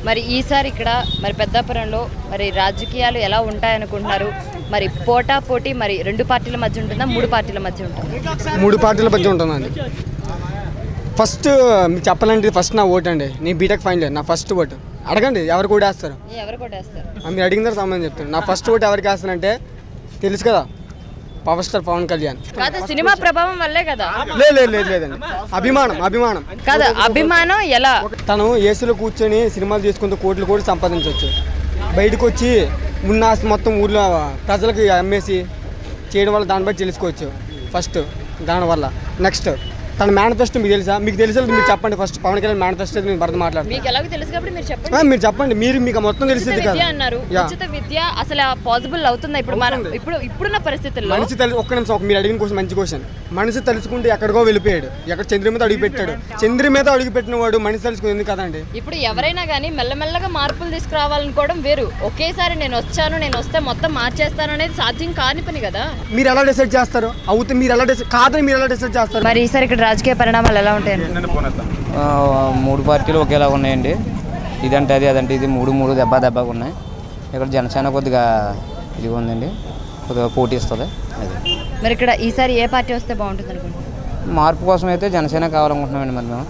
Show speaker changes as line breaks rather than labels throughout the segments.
మరి ఈసారి ఇక్కడ మరి పెద్దాపురంలో మరి రాజకీయాలు ఎలా ఉంటాయనుకుంటున్నారు? మరి పోటా పోటీ మరి 2 పార్టీల మధ్య ఉంటుందా, 3 పార్టీల మధ్య ఉంటుందా?
3 పార్టీల మధ్య ఉంటుందండి. ఫస్ట్ మీకు చెప్పాలంటే ఫస్ట్ నా ఓటు అండి. నేను బీటెక్ ఫైనల్ ఇయర్, నా ఫస్ట్ ఓటు. అడగండి ఎవరు కూడా వేస్తారు, మీరు అడిగిన తర్వాత సంబంధం చెప్తాను. నా ఫస్ట్ ఓటు ఎవరికి వేస్తానంటే తెలుసు కదా, power star Pawan Kalyan.
Cinema ప్రభావం వల్లే కదా?
లేదండి, అభిమానం
కాదు. అభిమానం ఎలా?
తను ఏసీలో కూర్చొని సినిమాలు తీసుకుంటూ కోట్లు కూడా సంపాదించవచ్చు. బయటకు వచ్చి ఉన్న ఆస్తి మొత్తం ఊర్లో ప్రజలకు అమ్మేసి చేయడం వల్ల దాన్ని బట్టి తెలుసుకోవచ్చు. ఫస్ట్ దానివల్ల నెక్స్ట్ తన మేనిఫెస్టో మీకు తెలుసా? మీకు తెలిసి మీరు చెప్పండి. ఫస్ట్ పవన్ కళ్యాణ్ మేనిఫెస్టో మీరు భర్త మాట్లాడుతున్నారు. మీరు చెప్పండి, మీకు మొత్తం తెలిసింది కదా.
ఉచిత విద్య అసలు పాసిబుల్ అవుతుందా ఇప్పుడున్న పరిస్థితుల్లో?
మనిషి ఒక్క నిమిషం, మీరు అడిగిన క్వశ్చన్ మంచి క్వశ్చన్. మనిషి తలుచుకుంటే ఎక్కడికో వెళ్ళిపోయాడు, ఎక్కడ చంద్రుడి మీద అడుగు పెట్టాడు. చంద్రుడి మీద అడుగు పెట్టిన వాడు మనిషి తలుచుకుంది కదండి.
ఇప్పుడు ఎవరైనా కానీ మెల్లమెల్లగా మార్పులు తీసుకురావాలనుకోవడం వేరు. ఒకేసారి నేను వస్తే మొత్తం మార్చేస్తాను అనేది సాధ్యం కాని పని కదా.
మీరు ఎలా డిసైడ్ చేస్తారు? అవుతే మీరు ఎలా డిసైడ్ కాదని మీరు ఎలా డిసైడ్ చేస్తారు?
మరి ఈసారి ఇక్కడ రాజకీయ పరిణామాలు ఎలా ఉంటాయి?
3 పార్టీలు ఒకేలా ఉన్నాయండి. ఇదంటే అది, అదంటే ఇది, 3 దెబ్బగా ఉన్నాయి. ఇక్కడ జనసేన కొద్దిగా ఇది ఉందండి, కొద్దిగా పోటీ ఇస్తుంది. అది
మరి ఇక్కడ ఈసారి ఏ పార్టీ వస్తే బాగుంటుంది అనుకుంటున్నాను?
మార్పు కోసం అయితే జనసేన కావాలనుకుంటున్నామండి. మరి మేము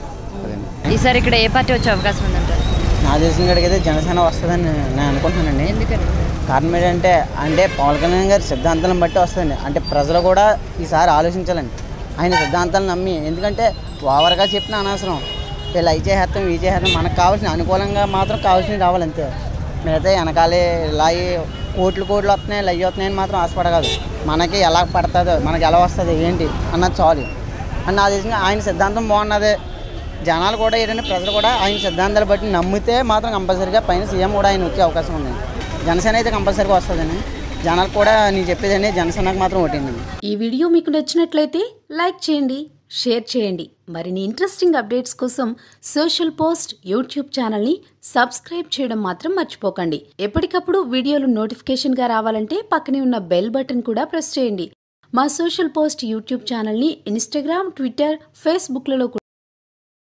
అదండి.
ఈసారి ఇక్కడ ఏ పార్టీ వచ్చే అవకాశం ఉందంటారు?
నా దేశం కాడికి అయితే జనసేన వస్తుందని నేను అనుకుంటున్నానండి.
ఎందుకని?
కారణం ఏంటంటే పవన్ కళ్యాణ్ గారి సిద్ధాంతాలను బట్టి వస్తుందండి. అంటే ప్రజలు కూడా ఈసారి ఆలోచించాలండి ఆయన సిద్ధాంతాలను నమ్మి. ఎందుకంటే ఓవర్గా చెప్పిన అనవసరం, వీళ్ళు అవి చేసేస్తాం ఇవి చేసేస్తాం, మనకు కావాల్సిన అనుకూలంగా మాత్రం కావాల్సినవి రావాలంతే. మీరైతే వెనకాలే ఇలా కోట్లు వస్తున్నాయి, ఇలా వస్తున్నాయని మాత్రం ఆశపడగలదు. మనకి ఎలా పడుతుందో, మనకి ఎలా వస్తుంది ఏంటి అన్నది చాలు అని నా దేశంగా ఆయన సిద్ధాంతం బాగున్నదే. జనాలు కూడా ఏంటంటే ప్రజలు కూడా ఆయన సిద్ధాంతాలు బట్టి నమ్మితే మాత్రం కంపల్సరీగా పైన సీఎం కూడా ఆయన వచ్చే అవకాశం ఉందండి. జనసేన అయితే కంపల్సరీగా వస్తుందని జనాలకు కూడా నేను చెప్పేదని జనసేనకు మాత్రం ఓటేయండి.
ఈ వీడియో మీకు నచ్చినట్లయితే లైక్ చేయండి, షేర్ చేయండి. మరిన్ని ఇంట్రెస్టింగ్ అప్డేట్స్ కోసం సోషల్ పోస్ట్ యూట్యూబ్ ఛానల్ని సబ్స్క్రైబ్ చేయడం మాత్రం మర్చిపోకండి. ఎప్పటికప్పుడు వీడియోలు నోటిఫికేషన్గా రావాలంటే పక్కనే ఉన్న బెల్ బటన్ కూడా ప్రెస్ చేయండి. మా సోషల్ పోస్ట్ యూట్యూబ్ ఛానల్ని ఇన్స్టాగ్రామ్, ట్విట్టర్, ఫేస్బుక్లలో